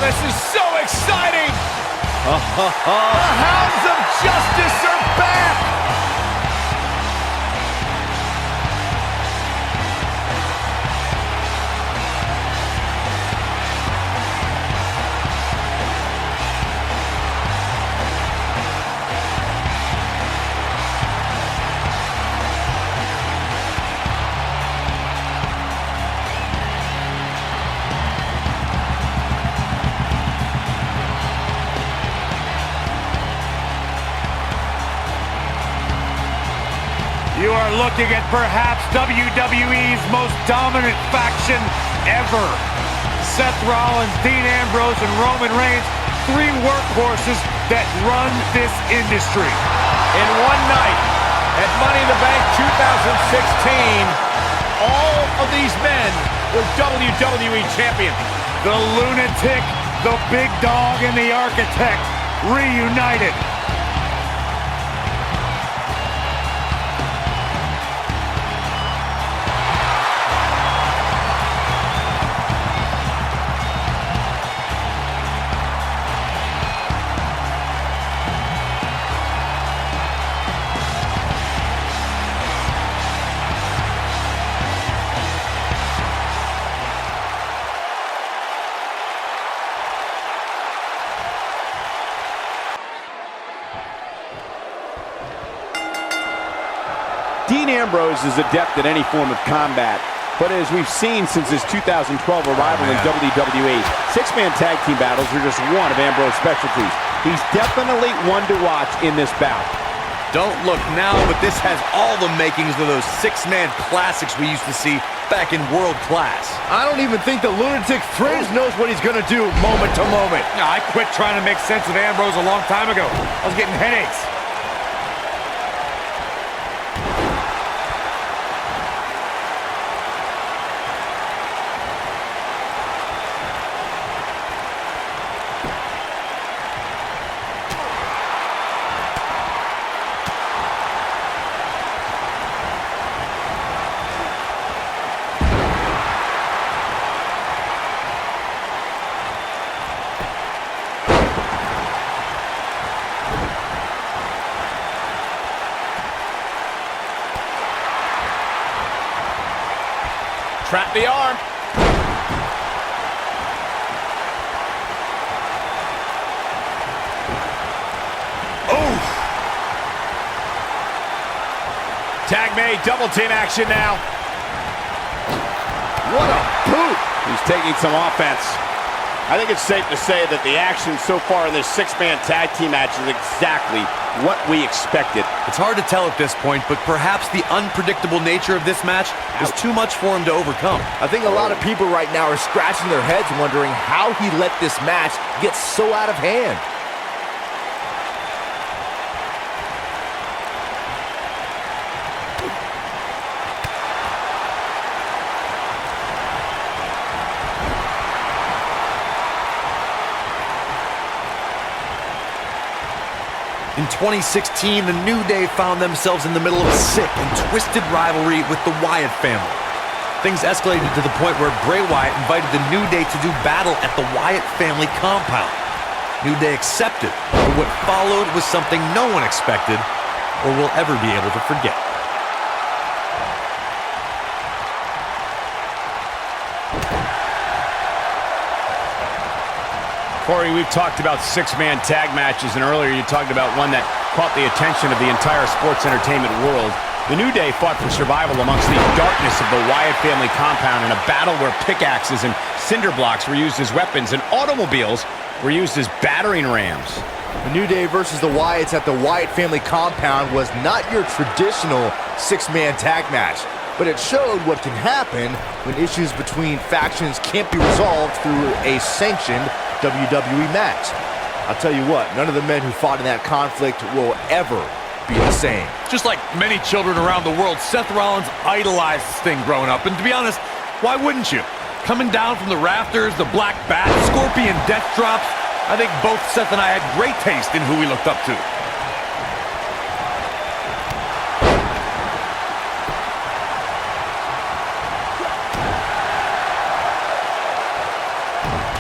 this is so exciting! The Hounds of Justice are back! You are looking at perhaps WWE's most dominant faction ever. Seth Rollins, Dean Ambrose, and Roman Reigns, three workhorses that run this industry. In one night, at Money in the Bank 2016, all of these men were WWE champions. The Lunatic, the Big Dog, and the Architect reunited. Dean Ambrose is adept at any form of combat, but as we've seen since his 2012 arrival in WWE, six-man tag team battles are just one of Ambrose's specialties. He's definitely one to watch in this bout. Don't look now, but this has all the makings of those six-man classics we used to see back in world class. I don't even think the Lunatic Fringe knows what he's gonna do moment to moment. I quit trying to make sense of Ambrose a long time ago. I was getting headaches. Trap the arm. Oh! Tag made, double team action now. What a boot! He's taking some offense. I think it's safe to say that the action so far in this six-man tag team match is exactly what we expected. It's hard to tell at this point, but perhaps the unpredictable nature of this match is too much for him to overcome. I think a lot of people right now are scratching their heads wondering how he let this match get so out of hand. In 2016, the New Day found themselves in the middle of a sick and twisted rivalry with the Wyatt family. Things escalated to the point where Bray Wyatt invited the New Day to do battle at the Wyatt family compound. New Day accepted, but what followed was something no one expected or will ever be able to forget. Corey, we've talked about six-man tag matches, and earlier you talked about one that caught the attention of the entire sports entertainment world. The New Day fought for survival amongst the darkness of the Wyatt family compound in a battle where pickaxes and cinder blocks were used as weapons and automobiles were used as battering rams. The New Day versus the Wyatts at the Wyatt family compound was not your traditional six-man tag match, but it showed what can happen when issues between factions can't be resolved through a sanctioned WWE match. I'll tell you what, none of the men who fought in that conflict will ever be the same. Just like many children around the world, Seth Rollins idolized this thing growing up, and to be honest, why wouldn't you? Coming down from the rafters, the black bat, scorpion death drops, I think both Seth and I had great taste in who we looked up to.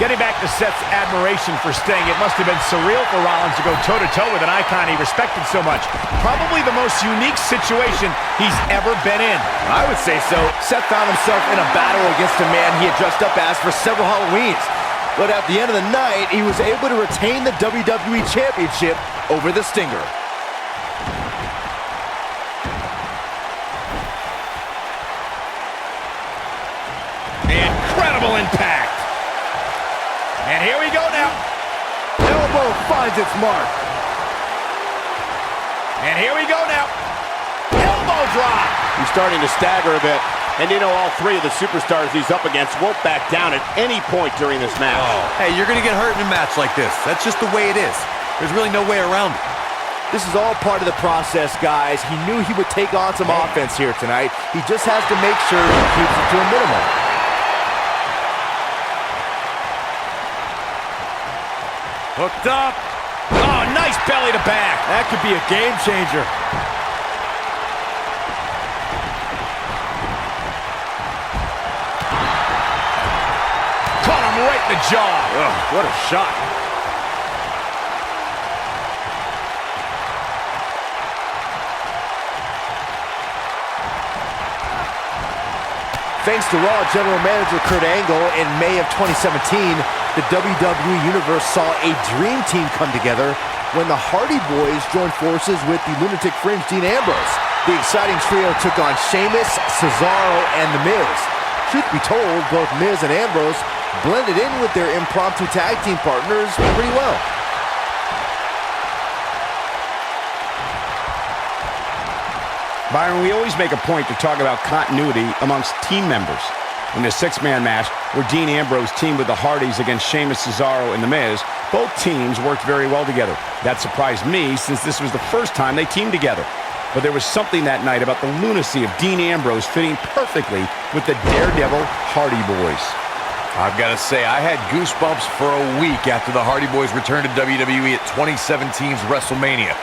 Getting back to Seth's admiration for Sting, it must have been surreal for Rollins to go toe-to-toe with an icon he respected so much. Probably the most unique situation he's ever been in. I would say so. Seth found himself in a battle against a man he had dressed up as for several Halloweens. But at the end of the night, he was able to retain the WWE Championship over the Stinger. Incredible impact. And here we go now. Elbow finds its mark. And here we go now. Elbow drop. He's starting to stagger a bit. And you know, all three of the superstars he's up against won't back down at any point during this match. Hey, you're going to get hurt in a match like this. That's just the way it is. There's really no way around it. This is all part of the process, guys. He knew he would take on some offense here tonight. He just has to make sure he keeps it to a minimum. Hooked up. Oh, nice belly to back. That could be a game changer. Caught him right in the jaw. Ugh, what a shot. Thanks to Raw General Manager Kurt Angle, in May of 2017, the WWE Universe saw a dream team come together when the Hardy Boys joined forces with the Lunatic Fringe Dean Ambrose. The exciting trio took on Sheamus, Cesaro, and The Miz. Truth be told, both Miz and Ambrose blended in with their impromptu tag team partners pretty well. Byron, we always make a point to talk about continuity amongst team members. In the six-man match, where Dean Ambrose teamed with the Hardys against Sheamus, Cesaro, and The Miz, both teams worked very well together. That surprised me, since this was the first time they teamed together. But there was something that night about the lunacy of Dean Ambrose fitting perfectly with the Daredevil Hardy Boys. I've got to say, I had goosebumps for a week after the Hardy Boys returned to WWE at 2017's WrestleMania.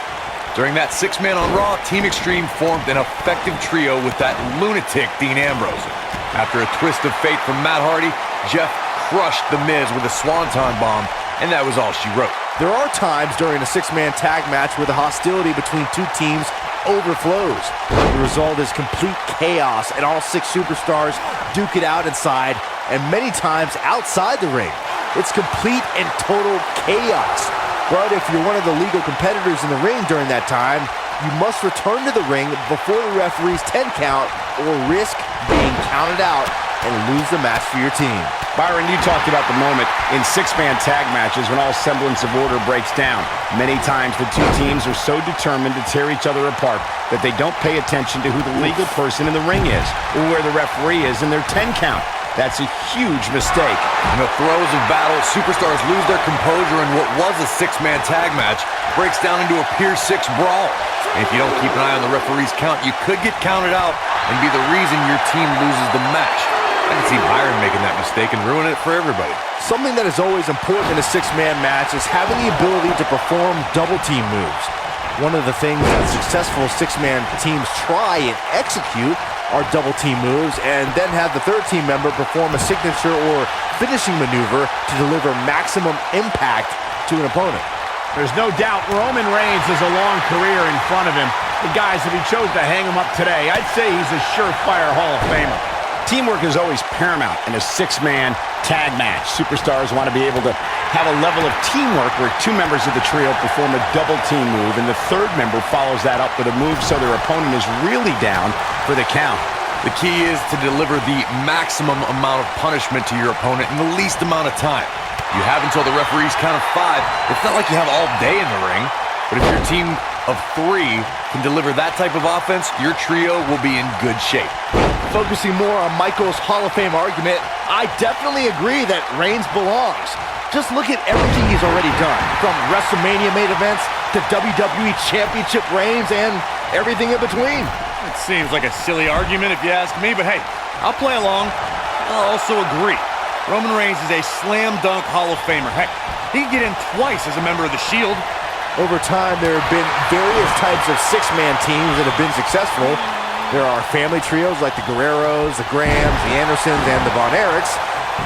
During that six-man on Raw, Team Extreme formed an effective trio with that lunatic Dean Ambrose. After a twist of fate from Matt Hardy, Jeff crushed The Miz with a swanton bomb, and that was all she wrote. There are times during a six-man tag match where the hostility between two teams overflows. The result is complete chaos, and all six superstars duke it out inside, and many times outside the ring. It's complete and total chaos. But if you're one of the legal competitors in the ring during that time, you must return to the ring before the referee's 10 count or risk being counted out and lose the match for your team. Byron, you talked about the moment in six-man tag matches when all semblance of order breaks down. Many times the two teams are so determined to tear each other apart that they don't pay attention to who the legal person in the ring is or where the referee is in their 10 count. That's a huge mistake. In the throes of battle, superstars lose their composure, and what was a six-man tag match breaks down into a Pier 6 brawl. And if you don't keep an eye on the referee's count, you could get counted out and be the reason your team loses the match. I can see Byron making that mistake and ruining it for everybody. Something that is always important in a six-man match is having the ability to perform double-team moves. One of the things that successful six-man teams try and execute are double-team moves, and then have the third team member perform a signature or finishing maneuver to deliver maximum impact to an opponent. There's no doubt Roman Reigns has a long career in front of him. But guys, if he chose to hang him up today, I'd say he's a surefire Hall of Famer. Teamwork is always paramount in a six-man tag match. Superstars want to be able to have a level of teamwork where two members of the trio perform a double-team move, and the third member follows that up with a move so their opponent is really down for the count. The key is to deliver the maximum amount of punishment to your opponent in the least amount of time. You have until the referee's count of 5. It's not like you have all day in the ring, but if your team of 3 can deliver that type of offense, your trio will be in good shape. Focusing more on Michael's Hall of Fame argument, I definitely agree that Reigns belongs. Just look at everything he's already done, from WrestleMania main events to WWE Championship reigns and everything in between. It seems like a silly argument if you ask me, but hey, I'll play along. I'll also agree. Roman Reigns is a slam dunk Hall of Famer. Heck, he can get in twice as a member of the Shield. Over time, there have been various types of six-man teams that have been successful. There are family trios like the Guerreros, the Grahams, the Andersons, and the Von Erichs.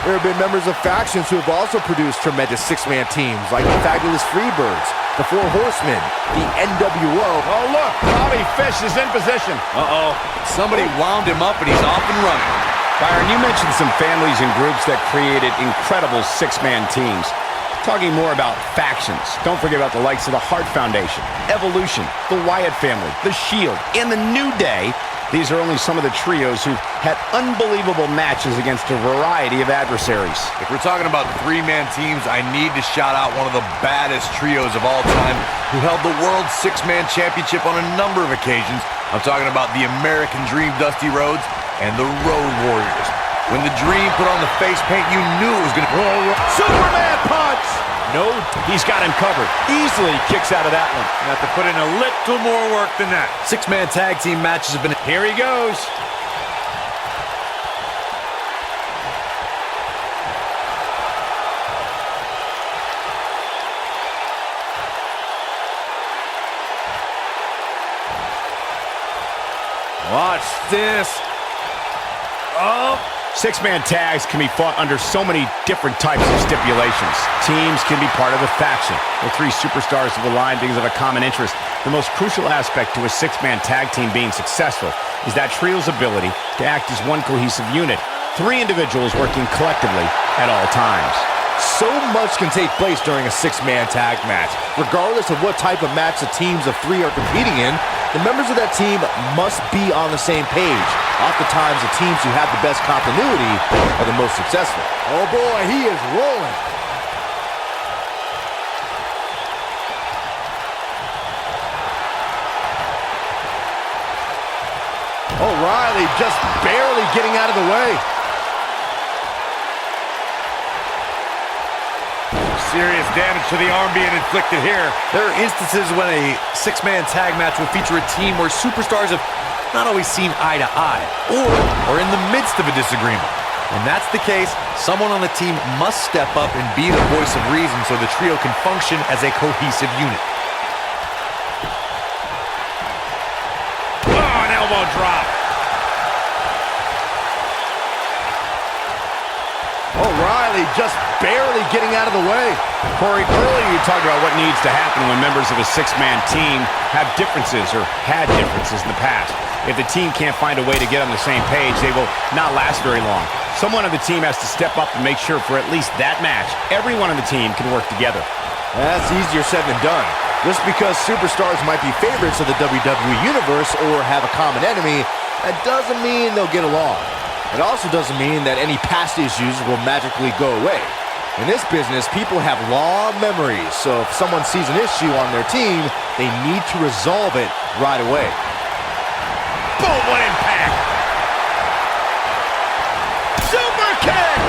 There have been members of factions who have also produced tremendous six-man teams, like the Fabulous Freebirds, the Four Horsemen, the NWO. Oh, look, Bobby Fish is in position. Uh-oh. Somebody wound him up, and he's off and running. Byron, you mentioned some families and groups that created incredible six-man teams. Talking more about factions, don't forget about the likes of the Hart Foundation, Evolution, the Wyatt family, the Shield, and the New Day. These are only some of the trios who've had unbelievable matches against a variety of adversaries. If we're talking about three-man teams, I need to shout out one of the baddest trios of all time who held the World Six-Man Championship on a number of occasions. I'm talking about the American Dream, Dusty Rhodes, and the Road Warriors. When the Dream put on the face paint, you knew it was going to... Superman punch! No, he's got him covered. Easily kicks out of that one. You have to put in a little more work than that. Six-man tag team matches have been... Here he goes. Watch this. Oh. Six-man tags can be fought under so many different types of stipulations. Teams can be part of a faction. The three superstars have aligned because of a common interest. The most crucial aspect to a six-man tag team being successful is that trio's ability to act as one cohesive unit. Three individuals working collectively at all times. So much can take place during a six-man tag match. Regardless of what type of match the teams of three are competing in, the members of that team must be on the same page. Oftentimes, the teams who have the best continuity are the most successful. Oh boy, he is rolling. O'Reilly just barely getting out of the way. Serious damage to the arm being inflicted here. There are instances when a six-man tag match will feature a team where superstars have not always seen eye to eye, or are in the midst of a disagreement. When that's the case, someone on the team must step up and be the voice of reason so the trio can function as a cohesive unit. Oh, an elbow drop. O'Reilly just barely getting out of the way. Corey, earlier you talked about what needs to happen when members of a six-man team have differences or had differences in the past. If the team can't find a way to get on the same page, they will not last very long. Someone on the team has to step up and make sure for at least that match, everyone on the team can work together. That's easier said than done. Just because superstars might be favorites of the WWE Universe or have a common enemy, that doesn't mean they'll get along. It also doesn't mean that any past issues will magically go away. In this business, people have long memories, so if someone sees an issue on their team, they need to resolve it right away. Boom, what impact! Super kick!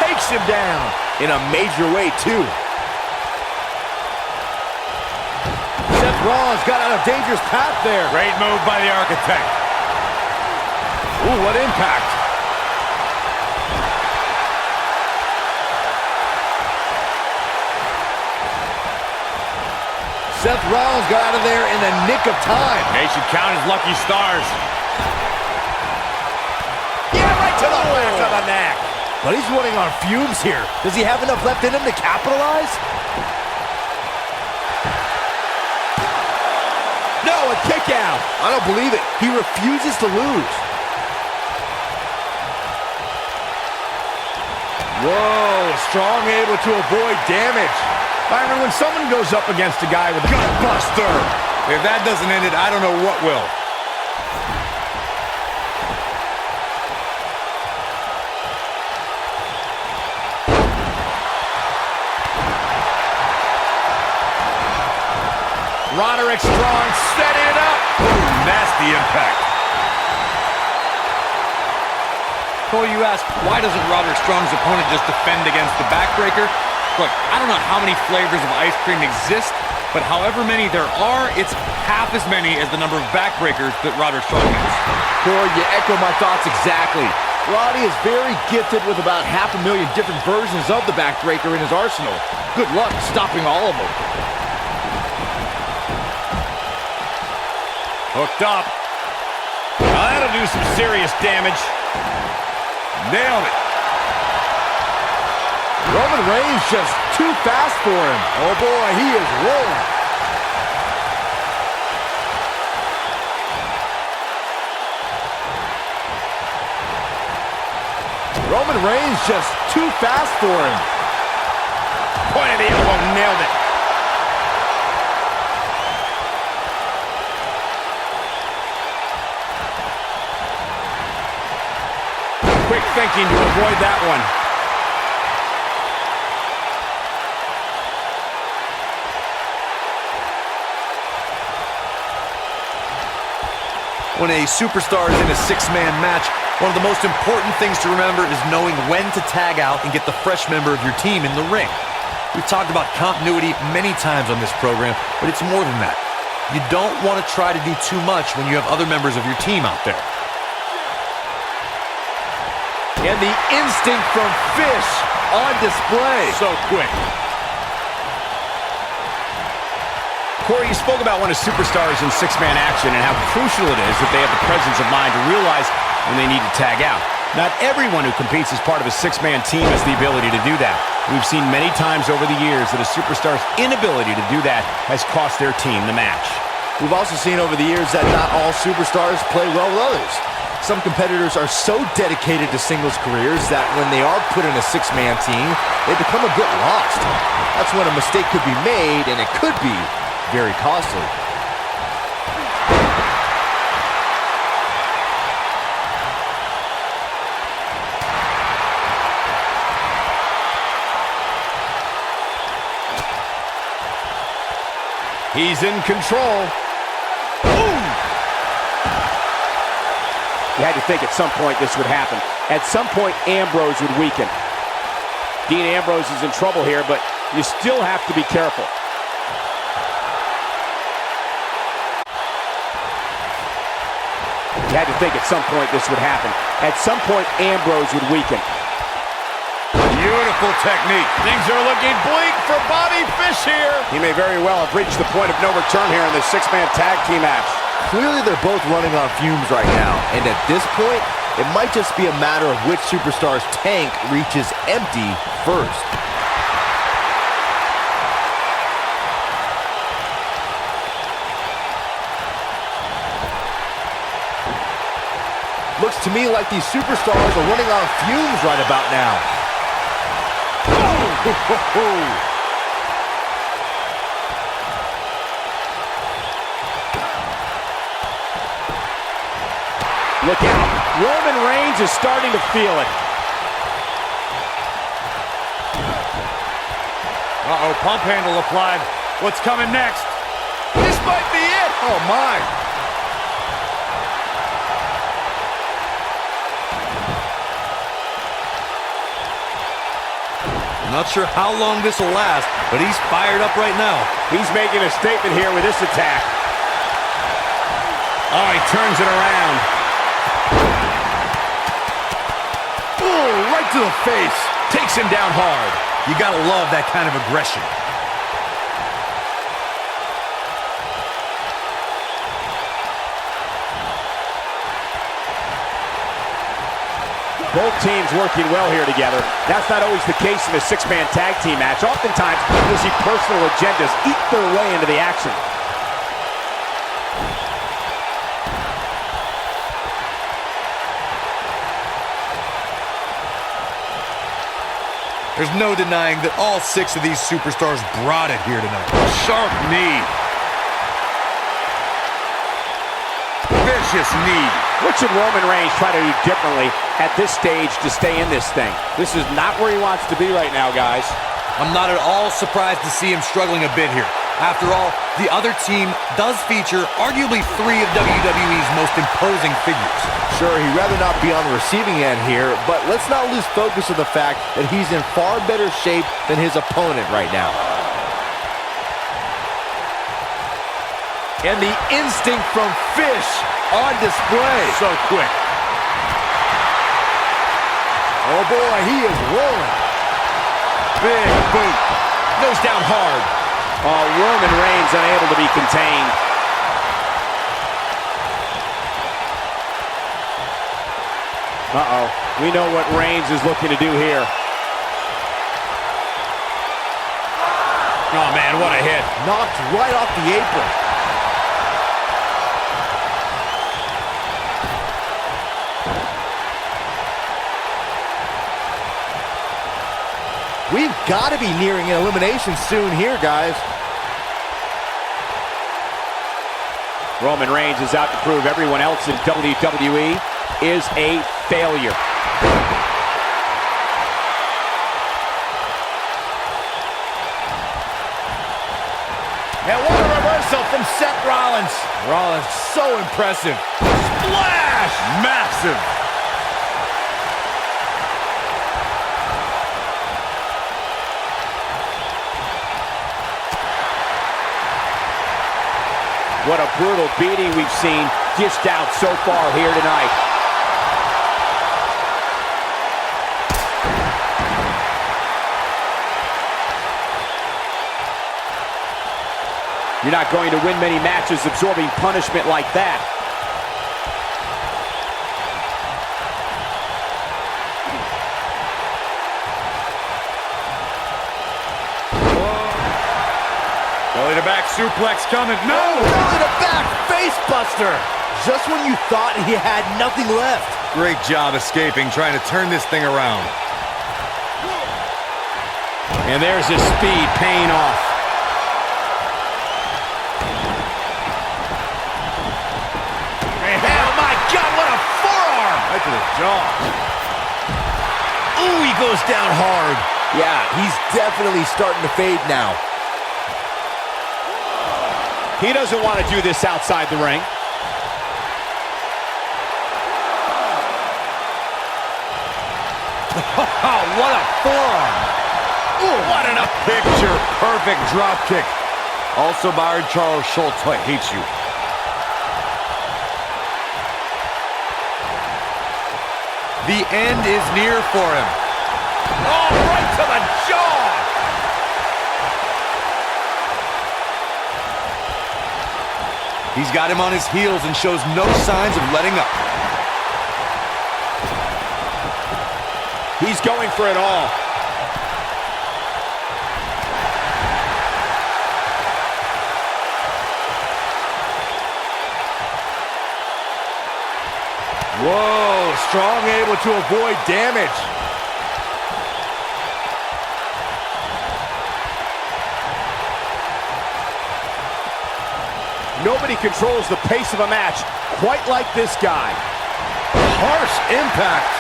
Takes him down in a major way, too. Seth Rollins got on a dangerous path there. Great move by the Architect. Ooh, what impact! Seth Rollins got out of there in the nick of time. They should count his lucky stars. Yeah, right to the back of the neck. But he's running on fumes here. Does he have enough left in him to capitalize? No, a kick out. I don't believe it. He refuses to lose. Whoa, Strong able to avoid damage. Byron, when someone goes up against a guy with a Gutbuster! If that doesn't end it, I don't know what will. Roderick Strong setting it up. Ooh, nasty impact. Cole, you ask, why doesn't Roderick Strong's opponent just defend against the backbreaker? Look, I don't know how many flavors of ice cream exist, but however many there are, it's half as many as the number of backbreakers that Roderick Strong has. Corey, you echo my thoughts exactly. Roddy is very gifted with about 500,000 different versions of the backbreaker in his arsenal. Good luck stopping all of them. Hooked up. Now that'll do some serious damage. Nailed it. Roman Reigns just too fast for him. Oh boy, he is rolling. Roman Reigns just too fast for him. Point of the elbow, nailed it. Quick thinking to avoid that one. When a superstar is in a six-man match, one of the most important things to remember is knowing when to tag out and get the fresh member of your team in the ring. We've talked about continuity many times on this program, but it's more than that. You don't want to try to do too much when you have other members of your team out there. And the instinct from Fish on display. So quick. Corey, you spoke about when a superstar is in six-man action and how crucial it is that they have the presence of mind to realize when they need to tag out. Not everyone who competes as part of a six-man team has the ability to do that. We've seen many times over the years that a superstar's inability to do that has cost their team the match. We've also seen over the years that not all superstars play well with others. Some competitors are so dedicated to singles careers that when they are put in a six-man team, they become a bit lost. That's when a mistake could be made, and it could be very costly. He's in control. You had to think at some point this would happen. At some point, Ambrose would weaken. Dean Ambrose is in trouble here, but you still have to be careful. You had to think at some point this would happen. At some point, Ambrose would weaken. Beautiful technique. Things are looking bleak for Bobby Fish here. He may very well have reached the point of no return here in this six-man tag team match. Clearly, they're both running on fumes right now, and at this point, it might just be a matter of which superstar's tank reaches empty first. Looks to me like these superstars are running on fumes right about now. Look out. Roman Reigns is starting to feel it. Uh-oh, pump handle applied. What's coming next? This might be it. Oh, my. Not sure how long this will last, but he's fired up right now. He's making a statement here with this attack. Oh, he turns it around. Oh, right to the face. Takes him down hard. You gotta love that kind of aggression. Both teams working well here together. That's not always the case in a six-man tag team match. Oftentimes, you'll see personal agendas eat their way into the action. There's no denying that all six of these superstars brought it here tonight. Sharp knee. Vicious knee. What should Roman Reigns try to do differently at this stage to stay in this thing? This is not where he wants to be right now, guys. I'm not at all surprised to see him struggling a bit here. After all, the other team does feature arguably three of WWE's most imposing figures. Sure, he'd rather not be on the receiving end here, but let's not lose focus of the fact that he's in far better shape than his opponent right now. And the instinct from Fish on display. So quick. Oh boy, he is rolling. Big boot. Goes down hard. Oh, Roman Reigns unable to be contained. Uh-oh. We know what Reigns is looking to do here. Oh, man, what a hit. Knocked right off the apron. We've got to be nearing an elimination soon here, guys. Roman Reigns is out to prove everyone else in WWE is a failure. And what a reversal from Seth Rollins. Rollins, so impressive. Splash! Massive. What a brutal beating we've seen dished out so far here tonight. You're not going to win many matches absorbing punishment like that. Belly to back suplex coming. No! Belly to back face buster. Just when you thought he had nothing left. Great job escaping, trying to turn this thing around. And there's his speed paying off. Oh, my God, what a forearm! Right to the jaw. Ooh, he goes down hard. Yeah, he's definitely starting to fade now. He doesn't want to do this outside the ring. Oh, what a forearm! Ooh, what an up. Picture perfect drop kick. Also by Charles Schultz, who hates you. The end is near for him. Oh, right to the jaw. He's got him on his heels and shows no signs of letting up. He's going for it all. Whoa, Strong able to avoid damage. Nobody controls the pace of a match quite like this guy. Harsh impact.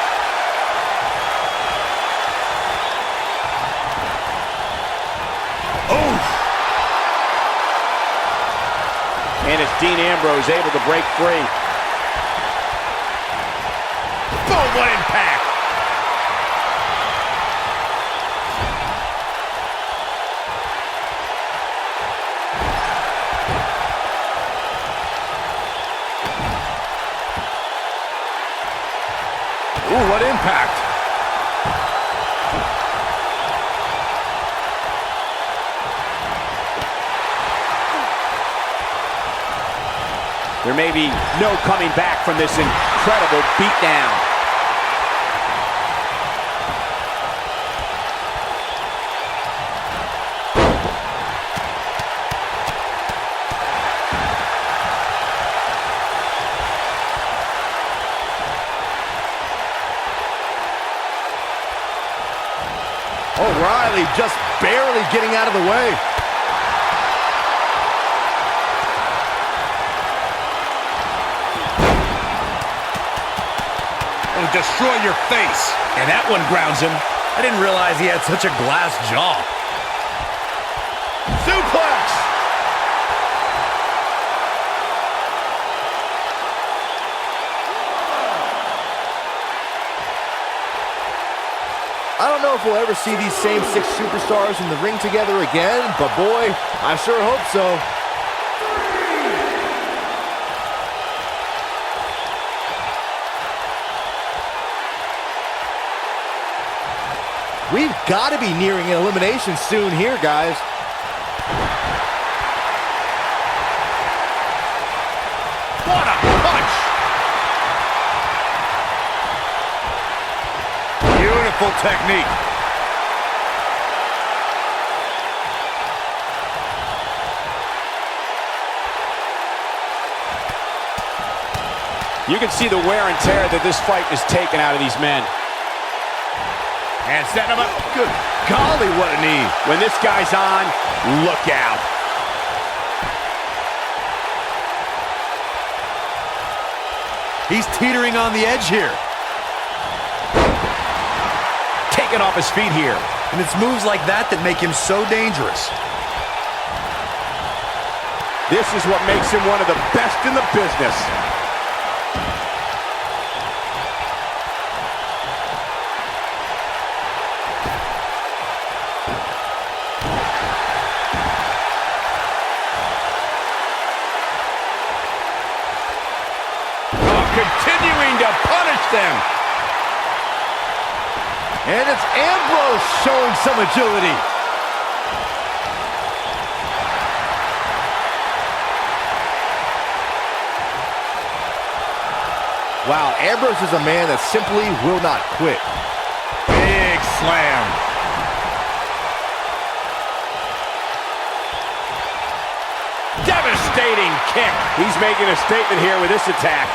Oof. And it's Dean Ambrose able to break free. Boom, what impact. Ooh, what impact. There may be no coming back from this incredible beatdown. O'Reilly just barely getting out of the way. It'll destroy your face. And that one grounds him. I didn't realize he had such a glass jaw. Suplex! I don't know if we'll ever see these same 6 superstars in the ring together again, but boy, I sure hope so. We've got to be nearing an elimination soon here, guys. What a punch! Beautiful technique. You can see the wear and tear that this fight is taking out of these men. And setting him up. Good golly, what a knee. When this guy's on, look out. He's teetering on the edge here. Taken off his feet here. And it's moves like that that make him so dangerous. This is what makes him one of the best in the business. Continuing to punish them. And it's Ambrose showing some agility. Wow, Ambrose is a man that simply will not quit. Big slam. Devastating kick. He's making a statement here with this attack.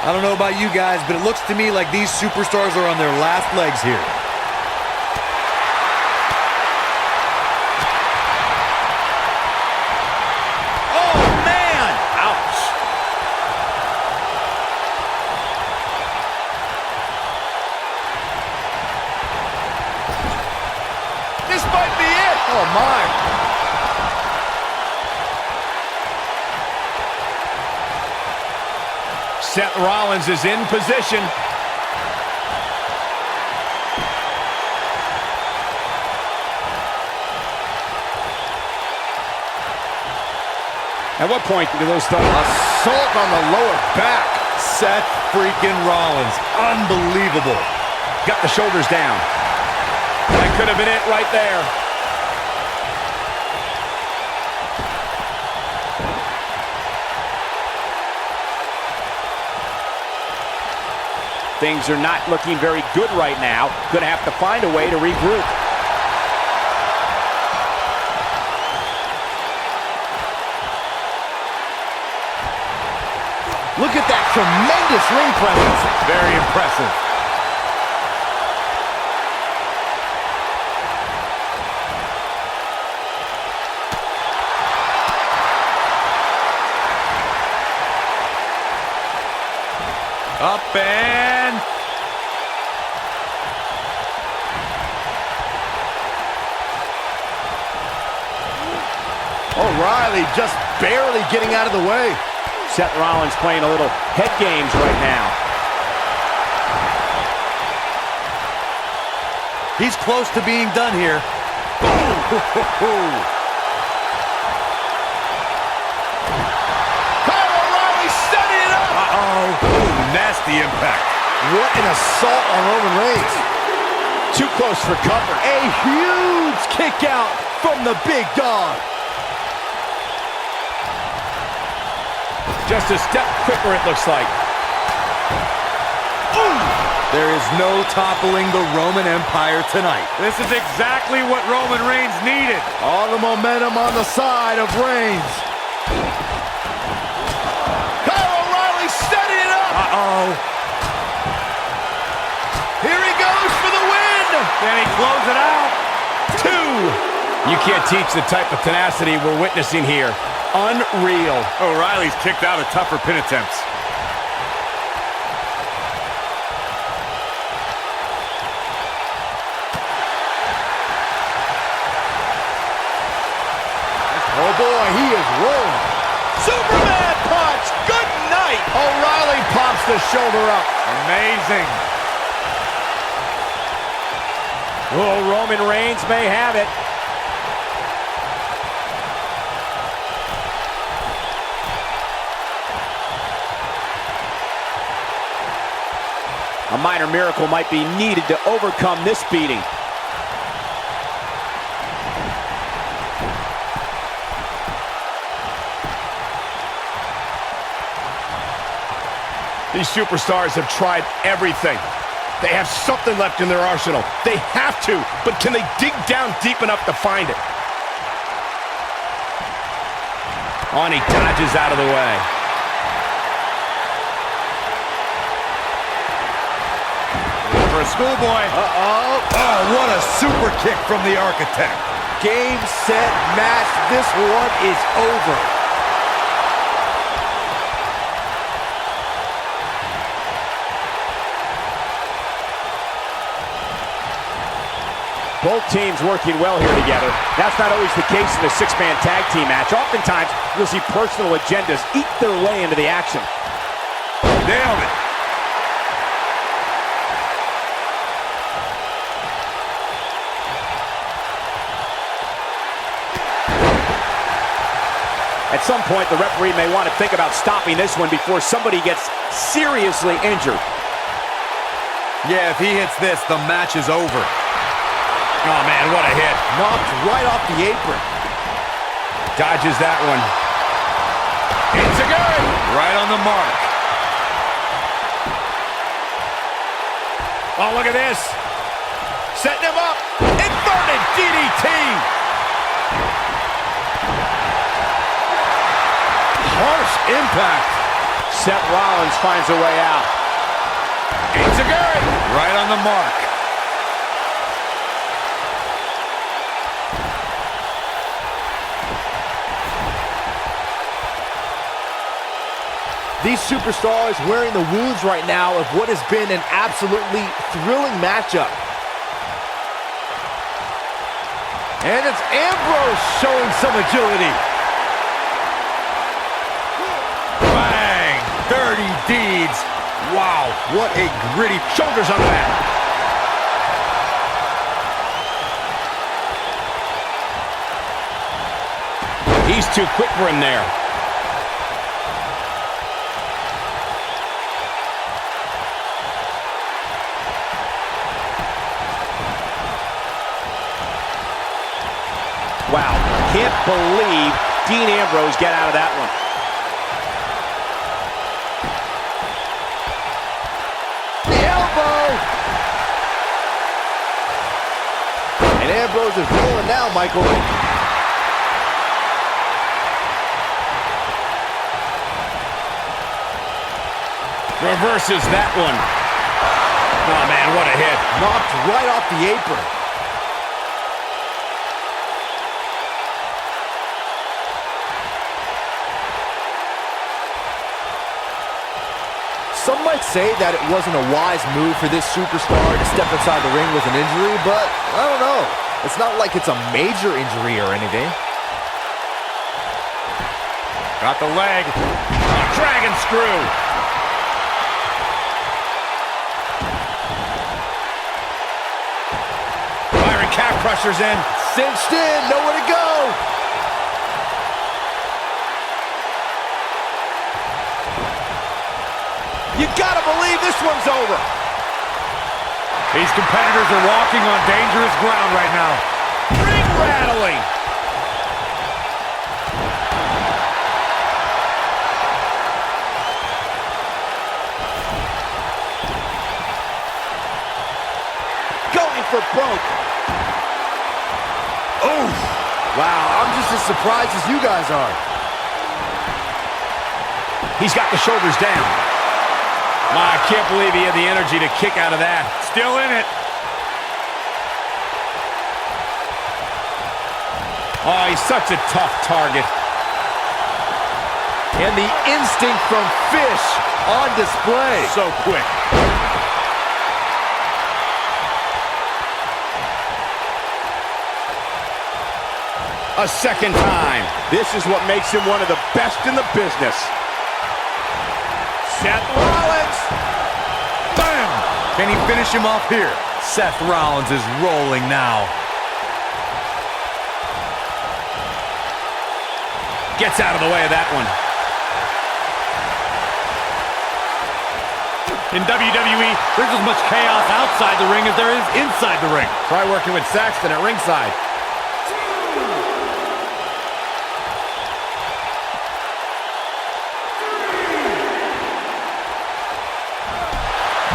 I don't know about you guys, but it looks to me like these superstars are on their last legs here. Oh, man! Ouch. This might be it. Oh, my. Seth Rollins is in position. At what point do those start? Assault on the lower back. Seth freaking Rollins. Unbelievable. Got the shoulders down. That could have been it right there. Things are not looking very good right now. Gonna have to find a way to regroup. Look at that tremendous ring presence. Very impressive. Up and... O'Reilly just barely getting out of the way. Seth Rollins playing a little head games right now. He's close to being done here. Nasty impact. What an assault on Roman Reigns. Too close for cover. A huge kick out from the big dog. Just a step quicker, it looks like. Ooh. There is no toppling the Roman Empire tonight. This is exactly what Roman Reigns needed. All the momentum on the side of Reigns. Uh-oh. Here he goes for the win. Can he close it out? 2. You can't teach the type of tenacity we're witnessing here. Unreal. O'Reilly's kicked out of tougher pin attempts. Oh boy, he is rolling. Superman punch. Good night. O'Reilly pops the shoulder up. Amazing. Oh, Roman Reigns may have it. A minor miracle might be needed to overcome this beating. These superstars have tried everything. They have something left in their arsenal. They have to, but can they dig down deep enough to find it? Oh, and he dodges out of the way. For a schoolboy. Uh-oh. Oh, what a super kick from the Architect. Game, set, match. This one is over. Both teams working well here together. That's not always the case in a six-man tag team match. Oftentimes, you'll see personal agendas eat their way into the action. Nailed it. At some point, the referee may want to think about stopping this one before somebody gets seriously injured. Yeah, if he hits this, the match is over. Oh, man, what a hit. Knocked right off the apron. Dodges that one. It's a good. Right on the mark. Oh, look at this. Setting him up. Inverted DDT. Harsh impact. Seth Rollins finds a way out. It's a good. Right on the mark. These superstars wearing the wounds right now of what has been an absolutely thrilling matchup. And it's Ambrose showing some agility. Bang! Dirty deeds. Wow, what a gritty. Shoulders on the mat. He's too quick for him there. Wow, can't believe Dean Ambrose get out of that one. The elbow! And Ambrose is rolling now, Michael. Reverses that one. Oh, man, what a hit. Knocked right off the apron. Some might say that it wasn't a wise move for this superstar to step inside the ring with an injury, but I don't know. It's not like it's a major injury or anything. Got the leg. Oh, dragon screw. Byron calf crushers in. Cinched in, nowhere to go. You gotta believe this one's over. These competitors are walking on dangerous ground right now. Ring rattling. Going for broke. Oh, wow, I'm just as surprised as you guys are. He's got the shoulders down. I can't believe he had the energy to kick out of that. Still in it. Oh, he's such a tough target. And the instinct from Fish on display. So quick. A second time. This is what makes him one of the best in the business. Seth Rollins. Bam! Can he finish him off here? Seth Rollins is rolling now. Gets out of the way of that one. In WWE, there's as much chaos outside the ring as there is inside the ring. Try working with Saxton at ringside.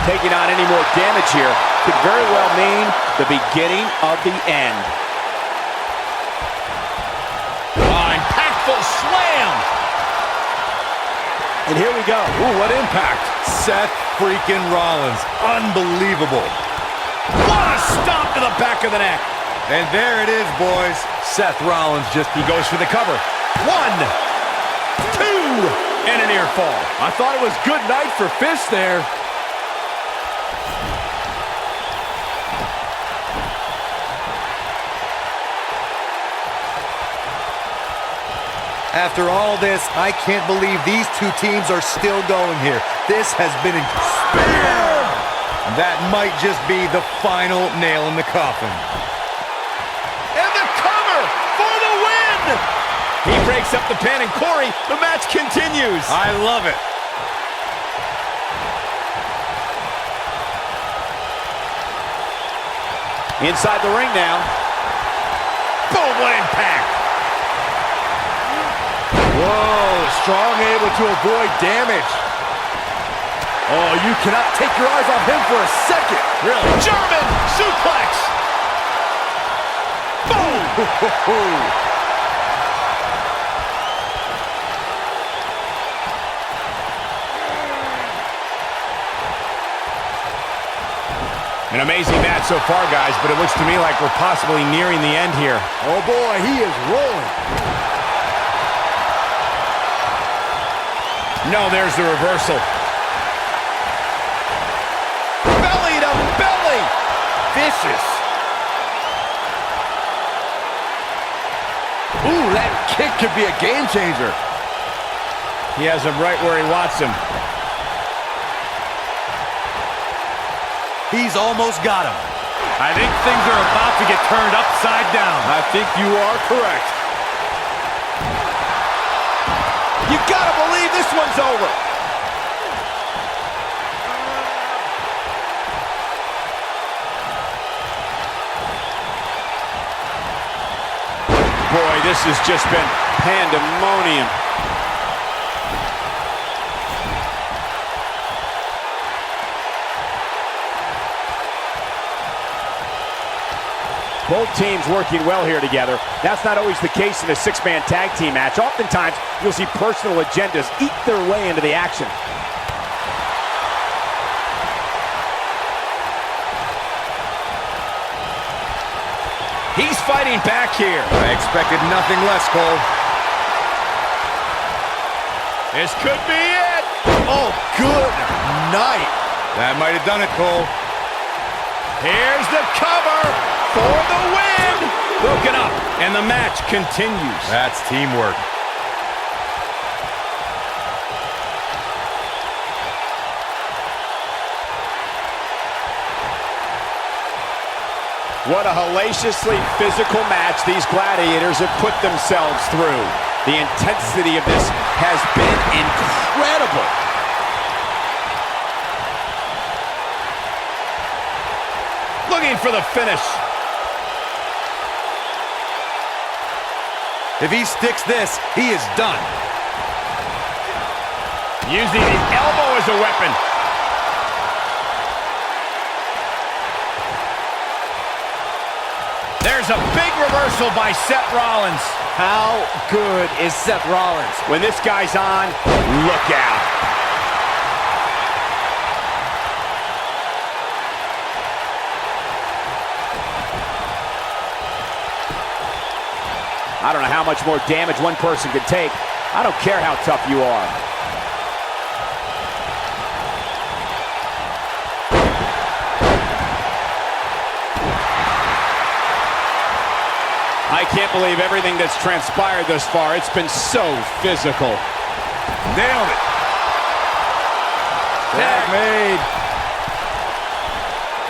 Taking on any more damage here could very well mean the beginning of the end. Impactful slam. And here we go. Ooh, what impact. Seth freaking Rollins. Unbelievable. What a stomp to the back of the neck. And there it is, boys. Seth Rollins He goes for the cover. 1, 2, and a near fall. I thought it was good night for Fish there. After all this, I can't believe these two teams are still going here. This has been a spear. That might just be the final nail in the coffin. And the cover for the win! He breaks up the pin, and Corey, the match continues. I love it. Inside the ring now. Boom, what impact! Whoa, Strong able to avoid damage. Oh, you cannot take your eyes off him for a second. Really? German suplex! Boom! An amazing match so far, guys, but it looks to me like we're possibly nearing the end here. Oh boy, he is rolling. No, there's the reversal. Belly to belly! Vicious. Ooh, that kick could be a game changer. He has him right where he wants him. He's almost got him. I think things are about to get turned upside down. I think you are correct. You gotta believe this one's over. Boy, this has just been pandemonium. Both teams working well here together. That's not always the case in a six-man tag team match. Oftentimes, you'll see personal agendas eat their way into the action. He's fighting back here. I expected nothing less, Cole. This could be it. Oh, good night. That might have done it, Cole. Here's the cover for the win. Broken up, and the match continues. That's teamwork. What a hellaciously physical match these gladiators have put themselves through. The intensity of this has been incredible. Looking for the finish. If he sticks this, he is done. Using the elbow as a weapon. There's a big reversal by Seth Rollins. How good is Seth Rollins? When this guy's on, look out. I don't know how much more damage one person could take. I don't care how tough you are. I can't believe everything that's transpired thus far. It's been so physical. Nailed it. Tag made.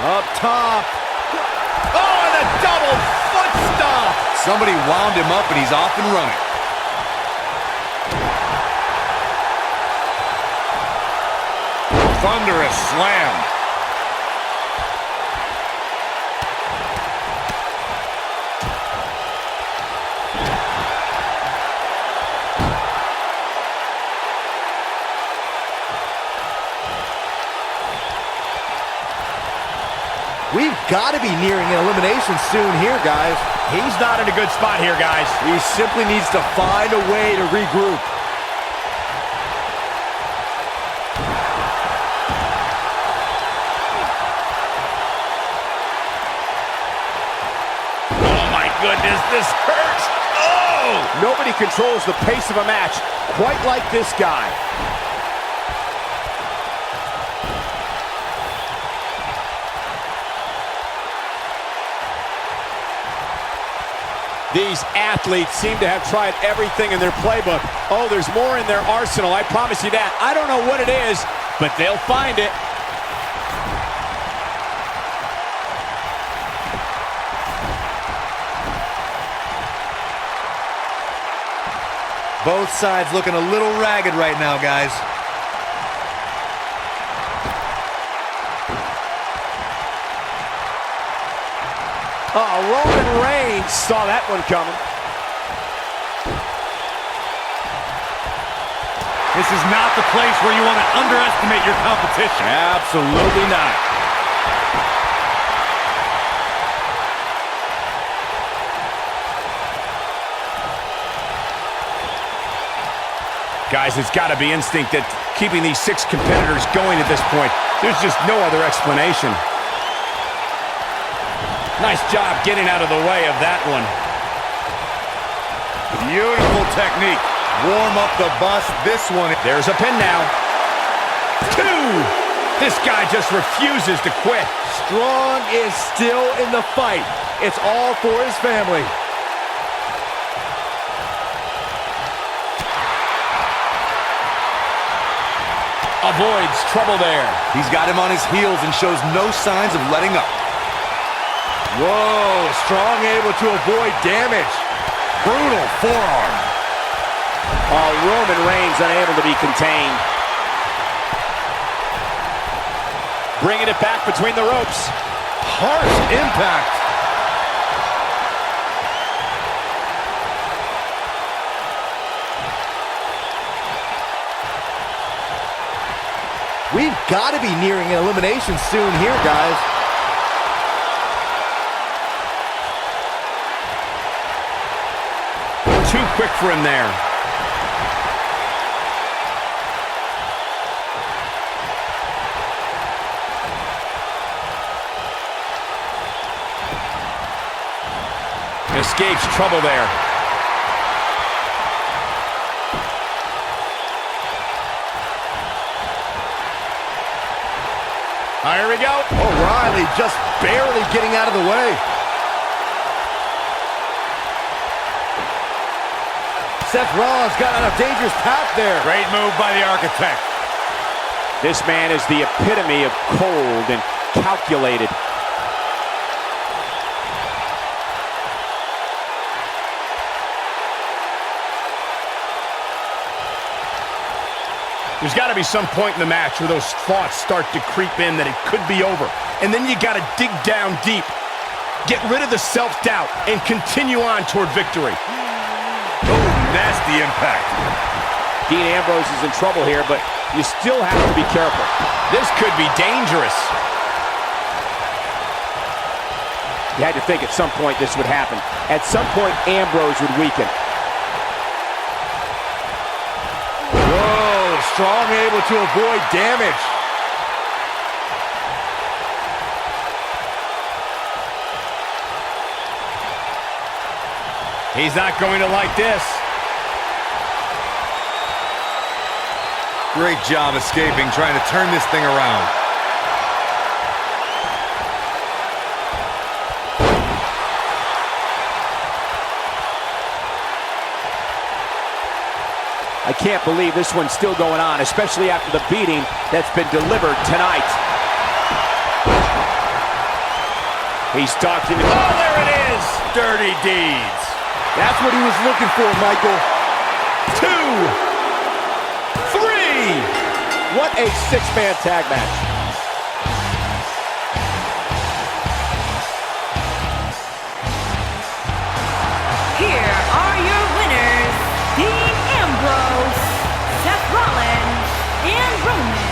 Up top. Oh, and a double foot stomp. Somebody wound him up and he's off and running. Thunderous slam. We've got to be nearing an elimination soon here, guys. He's not in a good spot here, guys. He simply needs to find a way to regroup. Oh, my goodness, this hurts. Oh! Nobody controls the pace of a match quite like this guy. These athletes seem to have tried everything in their playbook. Oh, there's more in their arsenal, I promise you that. I don't know what it is, but they'll find it. Both sides looking a little ragged right now, guys. Roman Reigns saw that one coming. This is not the place where you want to underestimate your competition. Absolutely not. Guys, it's got to be instinct that keeping these 6 competitors going at this point. There's just no other explanation. Nice job getting out of the way of that one. Beautiful technique. Warm up the bus. This one. There's a pin now. 2! This guy just refuses to quit. Strong is still in the fight. It's all for his family. Avoids trouble there. He's got him on his heels and shows no signs of letting up. Whoa, Strong able to avoid damage. Brutal forearm. Roman Reigns unable to be contained. Bringing it back between the ropes. Harsh impact. We've got to be nearing an elimination soon here, guys. Too quick for him there. Escapes trouble there. Here we go. O'Reilly just barely getting out of the way. Seth Rollins got on a dangerous path there. Great move by the architect. This man is the epitome of cold and calculated. There's got to be some point in the match where those thoughts start to creep in that it could be over. And then you got to dig down deep. Get rid of the self-doubt and continue on toward victory. Oh, nasty impact. Dean Ambrose is in trouble here, but you still have to be careful. This could be dangerous. You had to think at some point this would happen. At some point, Ambrose would weaken. Whoa, Strong able to avoid damage. He's not going to like this. Great job escaping, trying to turn this thing around. I can't believe this one's still going on, especially after the beating that's been delivered tonight. He's talking. Oh, there it is! Dirty deeds. That's what he was looking for, Michael. 2, 3. What a six-man tag match. Here are your winners, Dean Ambrose, Seth Rollins, and Roman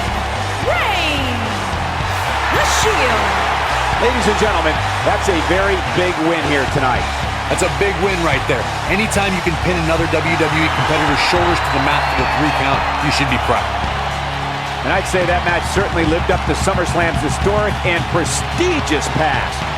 Reigns. The Shield Ladies and gentlemen, that's a very big win here tonight. That's a big win right there. Anytime you can pin another WWE competitor's shoulders to the mat for the 3 count, you should be proud. And I'd say that match certainly lived up to SummerSlam's historic and prestigious past.